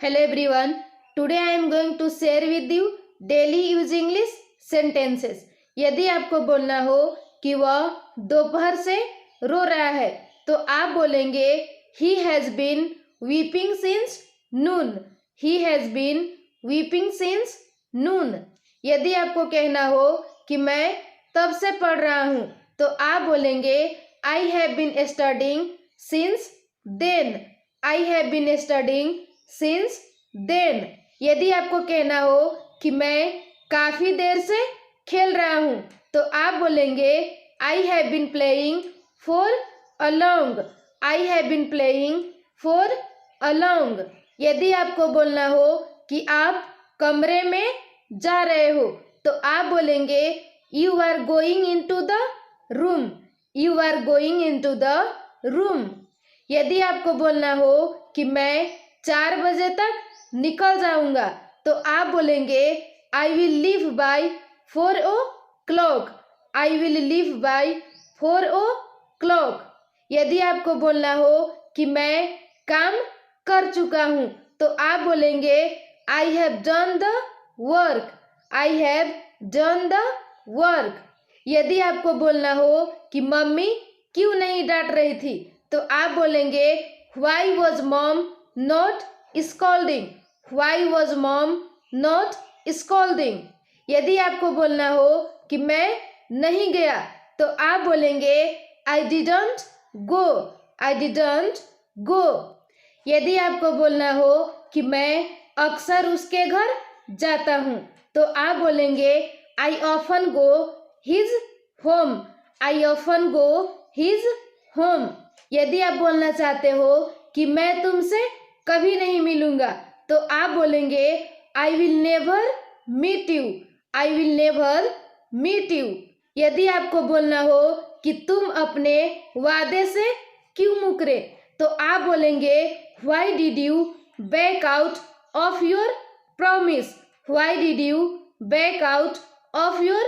Hello everyone. Today I am going to share with you daily use English sentences. यदि आपको बोलना हो कि वह दोपहर से रो रहा है तो आप बोलेंगे He has been weeping since noon. He has been weeping since noon. यदि आपको कहना हो कि मैं तब से पढ़ रहा हूँ तो आप बोलेंगे I have been studying since then. I have been studying since then. यदि आपको कहना हो कि मैं काफी देर से खेल रहा हूँ तो आप बोलेंगे I have been playing for a long. I have been playing for a long. यदि आपको बोलना हो कि आप कमरे में जा रहे हो तो आप बोलेंगे You are going into the room. You are going into the room. यदि आपको बोलना हो कि मैं 4 बजे तक निकल जाऊंगा तो आप बोलेंगे I will leave by 4 o'clock. I will leave by 4 o'clock. यदि आपको बोलना हो कि मैं काम कर चुका हूँ तो आप बोलेंगे I have done the work. I have done the work. यदि आपको बोलना हो कि मम्मी क्यों नहीं डांट रही थी तो आप बोलेंगे Why was mom not scolding? Why was mom not scolding? यदि आपको बोलना हो कि मैं नहीं गया तो आप बोलेंगे I didn't go. I didn't go. यदि आपको बोलना हो कि मैं अक्सर उसके घर जाता हूँ तो आप बोलेंगे I often go his home. I often go his home. यदि आप बोलना चाहते हो कि मैं तुमसे कभी नहीं मिलूंगा तो आप बोलेंगे I will never meet you. I will never meet you. यदि आपको बोलना हो कि तुम अपने वादे से क्यों मुकरे तो आप बोलेंगे Why did you back out of your promise? Why did you back out of your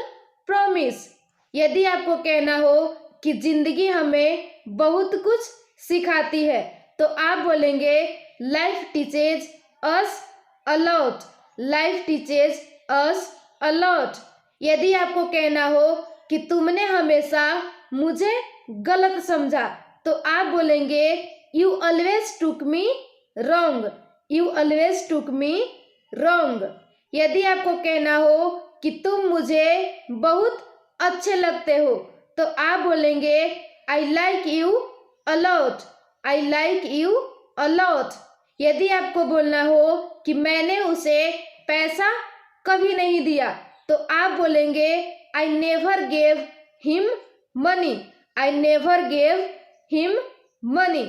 promise? यदि आपको कहना हो कि जिंदगी हमें बहुत कुछ सिखाती है तो आप बोलेंगे Life teaches us a lot. Life teaches us a lot. यदि आपको कहना हो कि तुमने हमेशा मुझे गलत समझा तो आप बोलेंगे You always took me wrong. You always took me wrong. यदि आपको कहना हो कि तुम मुझे बहुत अच्छे लगते हो तो आप बोलेंगे I like you a lot. I like you a lot. यदि आपको बोलना हो कि मैंने उसे पैसा कभी नहीं दिया तो आप बोलेंगे I never gave him money. I never gave him money.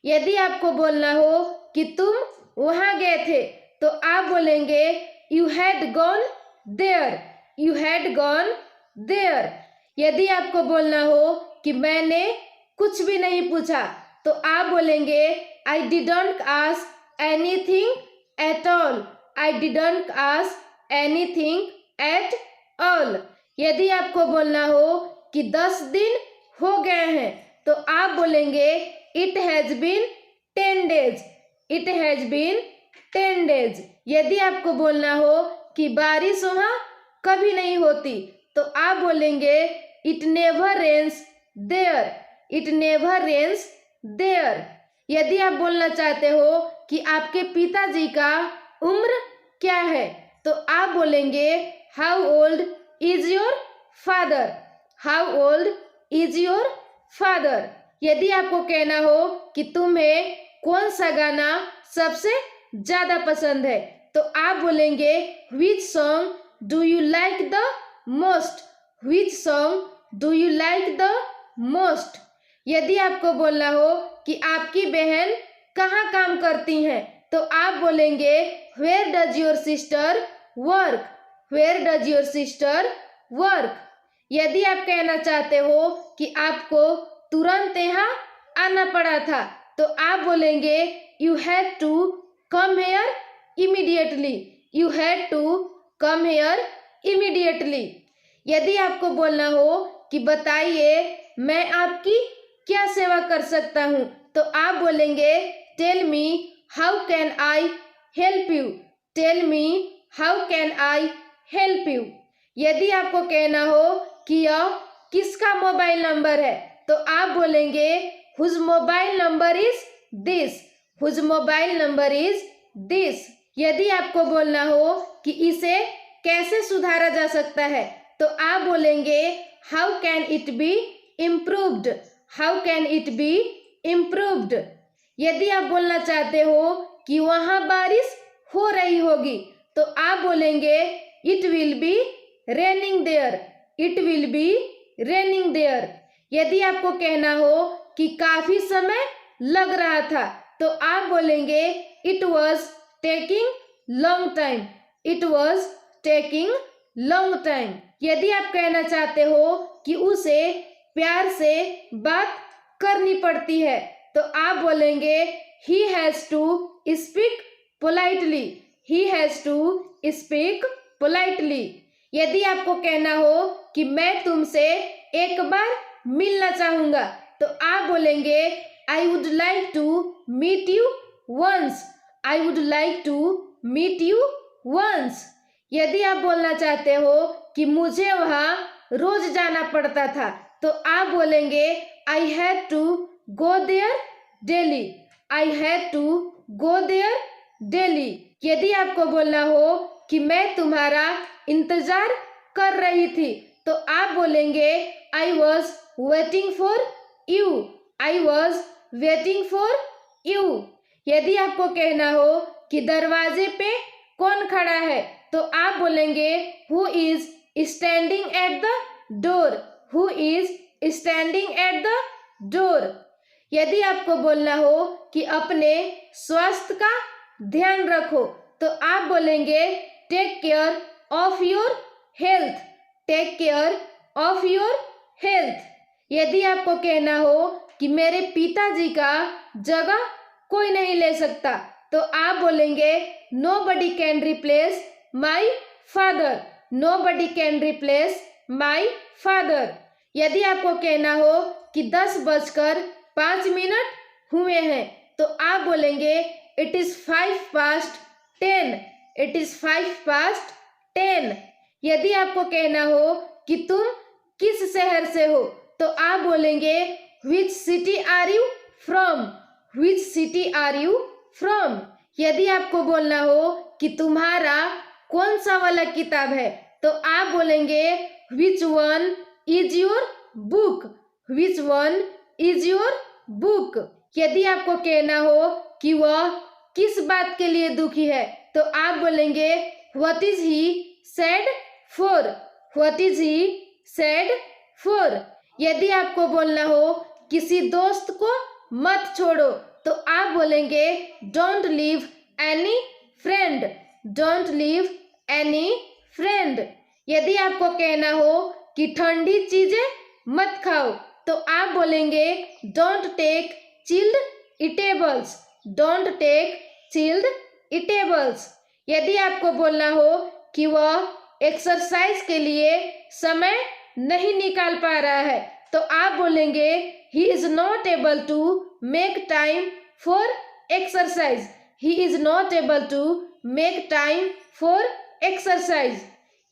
यदि आपको बोलना हो कि तुम वहाँ गए थे तो आप बोलेंगे You had gone there. You had gone there. यदि आपको बोलना हो कि मैंने कुछ भी नहीं पूछा तो आप बोलेंगे I didn't ask anything at all. I didn't ask anything at all. यदि आपको बोलना हो कि 10 दिन हो गए हैं तो आप बोलेंगे It has been 10 days. It has been 10 days. यदि आपको बोलना हो कि बारिश वहाँ कभी नहीं होती तो आप बोलेंगे It never rains there. It never rains there. यदि आप बोलना चाहते हो कि आपके पिताजी का उम्र क्या है तो आप बोलेंगे How old is your father? How old is your father? यदि आपको कहना हो कि तुम्हें कौन सा गाना सबसे ज्यादा पसंद है तो आप बोलेंगे Which song do you like the most? Which song do you like the most? यदि आपको बोलना हो कि आपकी बहन कहाँ काम करती हैं तो आप बोलेंगे Where does your sister work? Where does your sister work? यदि आप कहना चाहते हो कि आपको तुरंत यहाँ आना पड़ा था तो आप बोलेंगे You had to come here immediately. You had to come here immediately. यदि आपको बोलना हो कि बताइए मैं आपकी क्या सेवा कर सकता हूँ तो आप बोलेंगे Tell me how can I help you, tell me how can I help you. यदि आपको कहना हो कि यह किसका मोबाइल नंबर है तो आप बोलेंगे whose mobile number is this, whose mobile number is this. यदि आपको बोलना हो कि इसे कैसे सुधारा जा सकता है तो आप बोलेंगे how can it be improved, how can it be improved. यदि आप बोलना चाहते हो कि वहाँ बारिश हो रही होगी तो आप बोलेंगे it will be raining there, it will be raining there. यदि आपको कहना हो कि काफी समय लग रहा था तो आप बोलेंगे it was taking long time, it was taking long time. यदि आप कहना चाहते हो कि उसे प्यार से बात करनी पड़ती है तो आप बोलेंगे he has to speak politely, he has to speak politely. यदि आपको कहना हो कि मैं तुमसे एक बार मिलना चाहूंगा तो आप बोलेंगे I would like to meet you once, I would like to meet you once. यदि आप बोलना चाहते हो कि मुझे वहाँ रोज जाना पड़ता था तो आप बोलेंगे I had to go there daily, I had to go there daily. यदि आपको बोलना हो कि मैं तुम्हारा इंतजार कर रही थी तो आप बोलेंगे I was waiting for you, I was waiting for you. यदि आपको कहना हो कि दरवाजे पे कौन खड़ा है तो आप बोलेंगे who is standing at the door, who is standing at the door. यदि आपको बोलना हो कि अपने स्वास्थ्य का ध्यान रखो तो आप बोलेंगे take care of your health, take care of your health. यदि आपको कहना हो कि मेरे पिताजी का जगह कोई नहीं ले सकता तो आप बोलेंगे nobody can replace my father, nobody can replace my father. यदि आपको कहना हो कि 10:05 हुए हैं तो आप बोलेंगे इट इज 5:10, इट इज 5:10। यदि आपको कहना हो कि तुम किस शहर से हो तो आप बोलेंगे which city are you from, which city are you from. यदि आपको बोलना हो कि तुम्हारा कौन सा वाला किताब है तो आप बोलेंगे which one is your book, which one is your book. यदि आपको कहना हो कि वह किस बात के लिए दुखी है तो आप बोलेंगे what is he sad for, what is he sad for. यदि आपको बोलना हो किसी दोस्त को मत छोड़ो तो आप बोलेंगे don't leave any friend, don't leave any friend. यदि आपको कहना हो कि ठंडी चीजें मत खाओ तो आप बोलेंगे don't take chilled eatables, don't take chilled eatables. यदि आपको बोलना हो कि वह एक्सरसाइज के लिए समय नहीं निकाल पा रहा है तो आप बोलेंगे he is not able to make time for exercise, he is not able to make time for exercise.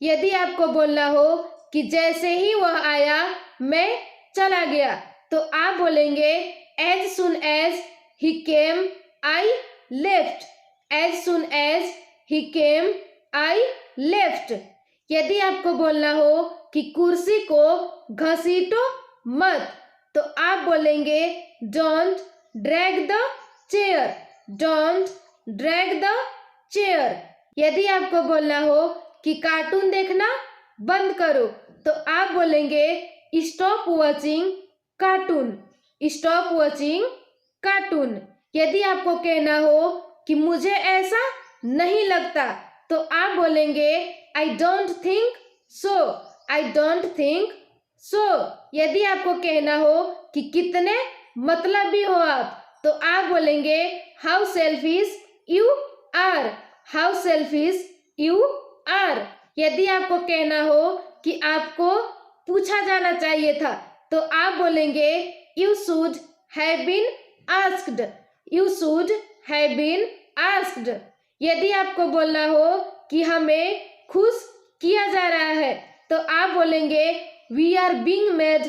यदि आपको बोलना हो कि जैसे ही वह आया मैं चला गया तो आप बोलेंगे as soon as he came I left, as soon as he came I left. यदि आपको बोलना हो कि कुर्सी को घसीटो मत तो आप बोलेंगे don't drag the chair, don't drag the chair. यदि आपको बोलना हो कि कार्टून देखना बंद करो तो आप बोलेंगे stop watching cartoon, stop watching cartoon. यदि आपको कहना हो कि मुझे ऐसा नहीं लगता तो आप बोलेंगे I don't think so, I don't think so. यदि आपको कहना हो कि कितने मतलबी हो आप तो आप बोलेंगे how selfish you are, how selfish you are. यदि आपको कहना हो कि आपको पूछा जाना चाहिए था तो आप बोलेंगे you should have been asked, you should have been asked. यदि आपको बोलना हो कि हमें खुश किया जा रहा है तो आप बोलेंगे we are being made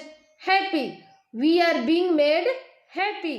happy, we are being made happy.